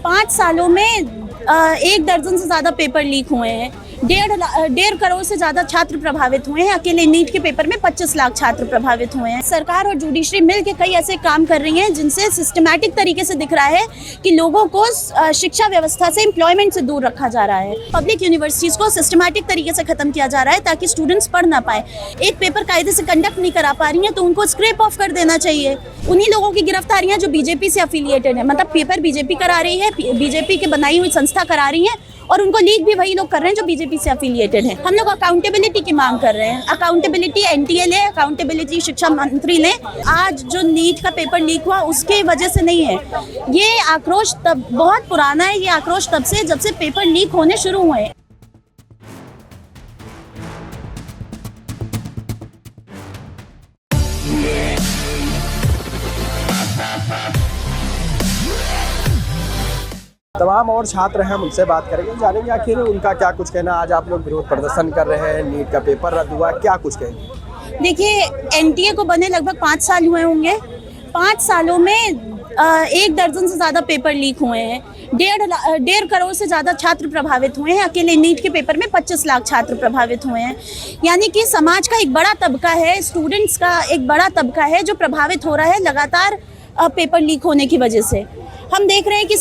5 सालों में 1 दर्जन से ज़्यादा पेपर लीक हुए हैं। 1.5 करोड़ से ज़्यादा छात्र प्रभावित हुए हैं। अकेले नीट के पेपर में 25 लाख छात्र प्रभावित हुए हैं। सरकार और जुडिशरी मिलकर कई ऐसे काम कर रही हैं जिनसे सिस्टमैटिक तरीके से दिख रहा है कि लोगों को शिक्षा व्यवस्था से, एम्प्लॉयमेंट से दूर रखा जा रहा है। पब्लिक यूनिवर्सिटीज़ को सिस्टमैटिक तरीके से ख़त्म किया जा रहा है ताकि स्टूडेंट्स पढ़ ना पाए। एक पेपर कायदे से कंडक्ट नहीं करा पा रही हैं तो उनको स्क्रैप ऑफ कर देना चाहिए। उन्हीं लोगों की गिरफ्तारियां जो बीजेपी से अफिलिएटेड है, मतलब पेपर बीजेपी करा रही है, बीजेपी के बनाई हुई संस्था करा रही है और उनको लीक भी वही लोग कर रहे हैं जो बीजेपी से अफिलिएटेड हैं। हम लोग अकाउंटेबिलिटी की मांग कर रहे हैं। अकाउंटेबिलिटी एनटीए ले, अकाउंटेबिलिटी शिक्षा मंत्री ले। आज जो नीट का पेपर लीक हुआ उसके वजह से नहीं है। ये आक्रोश तब बहुत पुराना है। ये आक्रोश तब से जब से पेपर लीक होने शुरू हुए। तमाम और छात्र हैं, उनसे बात करेंगे, जानेंगे आखिर उनका क्या कुछ कहना। आज आप लोग विरोध प्रदर्शन कर रहे हैं, नीट का पेपर रद्द हुआ, क्या कुछ कहेंगे? देखिए, एनटीए को बने लगभग 5 साल हुए होंगे। 5 सालों में 1 दर्जन से ज़्यादा पेपर लीक हुए हैं। 1.5 करोड़ से ज़्यादा छात्र प्रभावित हुए हैं। अकेले नीट के पेपर में 25 लाख छात्र प्रभावित हुए हैं। यानी कि समाज का एक बड़ा तबका है, स्टूडेंट्स का एक बड़ा तबका है जो प्रभावित हो रहा है लगातार पेपर लीक होने की वजह से। हम देख रहे हैं कि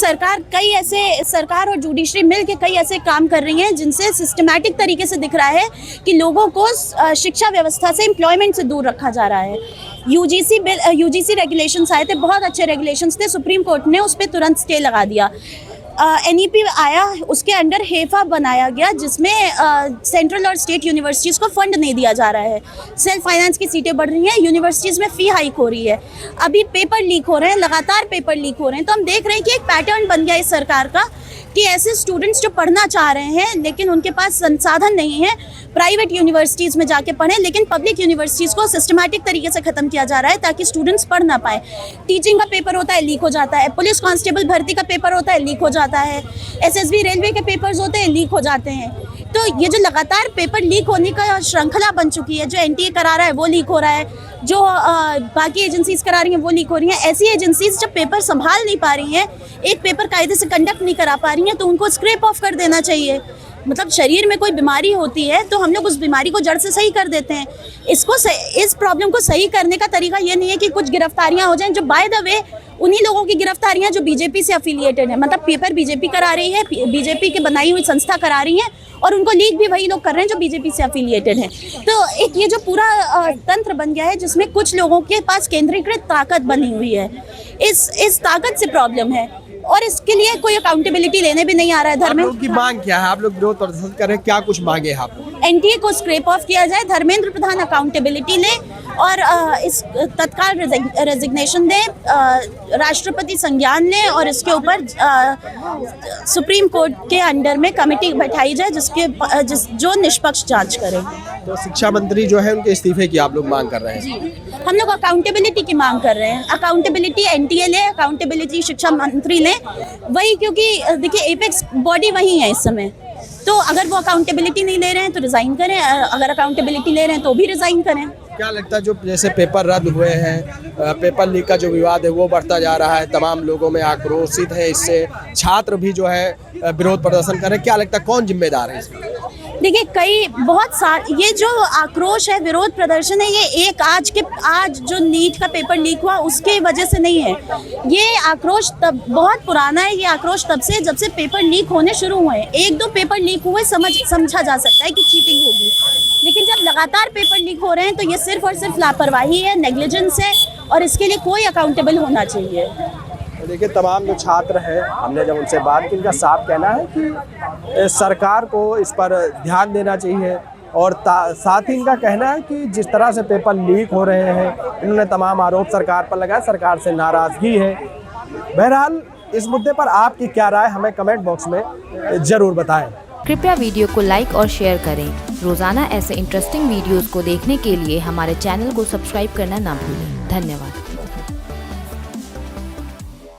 सरकार और जुडिशरी मिलकर कई ऐसे काम कर रही हैं जिनसे सिस्टमैटिक तरीके से दिख रहा है कि लोगों को शिक्षा व्यवस्था से, एम्प्लॉयमेंट से दूर रखा जा रहा है। यूजीसी रेगुलेशंस आए थे, बहुत अच्छे रेगुलेशंस थे। सुप्रीम कोर्ट ने उस पर तुरंत स्टे लगा दिया। एनईपी आया, उसके अंडर हेफा बनाया गया जिसमें सेंट्रल और स्टेट यूनिवर्सिटीज़ को फंड नहीं दिया जा रहा है। सेल्फ फाइनेंस की सीटें बढ़ रही हैं, यूनिवर्सिटीज़ में फ़ी हाइक हो रही है। अभी पेपर लीक हो रहे हैं, लगातार पेपर लीक हो रहे हैं। तो हम देख रहे हैं कि एक पैटर्न बन गया इस सरकार का कि ऐसे स्टूडेंट्स जो पढ़ना चाह रहे हैं लेकिन उनके पास संसाधन नहीं है, प्राइवेट यूनिवर्सिटीज़ में जाके पढ़ें, लेकिन पब्लिक यूनिवर्सिटीज़ को सिस्टमैटिक तरीके से ख़त्म किया जा रहा है ताकि स्टूडेंट्स पढ़ ना पाए। टीचिंग का पेपर होता है, लीक हो जाता है। पुलिस कांस्टेबल भर्ती का पेपर होता है, लीक हो जाता है। एसएसबी रेलवे के पेपर्स होते हैं, लीक हो जाते हैं। तो ये जो लगातार पेपर लीक होने का श्रृंखला बन चुकी है, जो एनटीए करा रहा है वो लीक हो रहा है, जो बाकी एजेंसीज करा रही हैं वो लीक हो रही हैं। ऐसी एजेंसीज जब पेपर संभाल नहीं पा रही हैं, एक पेपर कायदे से कंडक्ट नहीं करा पा रही हैं, तो उनको स्क्रैप ऑफ कर देना चाहिए। मतलब शरीर में कोई बीमारी होती है तो हम लोग उस बीमारी को जड़ से सही कर देते हैं। इस प्रॉब्लम को सही करने का तरीका ये नहीं है कि कुछ गिरफ्तारियां हो जाएं, जो बाय द वे उन्हीं लोगों की गिरफ्तारियां जो बीजेपी से अफिलिएटेड है, मतलब पेपर बीजेपी करा रही है, बीजेपी के बनाई हुई संस्था करा रही है और उनको लीक भी वही लोग कर रहे हैं जो बीजेपी से अफिलिएटेड हैं। तो एक ये जो पूरा तंत्र बन गया है जिसमें कुछ लोगों के पास केंद्रीकृत ताकत बनी हुई है, इस ताकत से प्रॉब्लम है और इसके लिए कोई अकाउंटेबिलिटी लेने भी नहीं आ रहा है। धर्मेंद्र की मांग क्या है? आप लोग विरोध प्रदर्शन कर रहे हैं, क्या कुछ मांगे आप? एनटीए को स्क्रैप ऑफ किया जाए, धर्मेंद्र प्रधान अकाउंटेबिलिटी ले और इस तत्काल रेजिग्नेशन दे, राष्ट्रपति संज्ञान ले और इसके ऊपर सुप्रीम कोर्ट के अंडर में कमेटी बैठाई जाए जो निष्पक्ष जांच करे। तो शिक्षा मंत्री जो है उनके इस्तीफे की आप लोग मांग कर रहे हैं? जी, हम लोग अकाउंटेबिलिटी की मांग कर रहे हैं। अकाउंटेबिलिटी एनटीए ले, अकाउंटेबिलिटी शिक्षा मंत्री ले, वही, क्योंकि देखिए एपेक्स बॉडी वही है इस समय। तो अगर वो अकाउंटेबिलिटी नहीं ले रहे हैं तो रिजाइन करें, अगर अकाउंटेबिलिटी ले रहे हैं तो भी रिजाइन करें। क्या लगता है जो जैसे पेपर रद्द हुए हैं, पेपर लीक का जो विवाद है वो बढ़ता जा रहा है, तमाम लोगों में आक्रोशित है इससे, छात्र भी जो है विरोध प्रदर्शन कर रहे हैं, क्या लगता है कौन जिम्मेदार है इसमें? देखिए, ये जो आक्रोश है, विरोध प्रदर्शन है, ये एक आज जो नीट का पेपर लीक हुआ उसके वजह से नहीं है। ये आक्रोश तब बहुत पुराना है। ये आक्रोश तब से जब से पेपर लीक होने शुरू हुए। 1-2 पेपर लीक हुए समझा जा सकता है कि चीटिंग होगी, लेकिन जब लगातार पेपर लीक हो रहे हैं तो ये सिर्फ और सिर्फ लापरवाही है, नेग्लिजेंस है और इसके लिए कोई अकाउंटेबल होना चाहिए। देखिए, तमाम जो छात्र हैं, हमने जब उनसे बात की, इनका साफ कहना है कि सरकार को इस पर ध्यान देना चाहिए और साथ ही इनका कहना है कि जिस तरह से पेपर लीक हो रहे हैं, इन्होंने तमाम आरोप सरकार पर लगाया, सरकार से नाराज़गी है। बहरहाल इस मुद्दे पर आपकी क्या राय, हमें कमेंट बॉक्स में ज़रूर बताएं। कृपया वीडियो को लाइक और शेयर करें। रोजाना ऐसे इंटरेस्टिंग वीडियोस को देखने के लिए हमारे चैनल को सब्सक्राइब करना ना भूलें। धन्यवाद।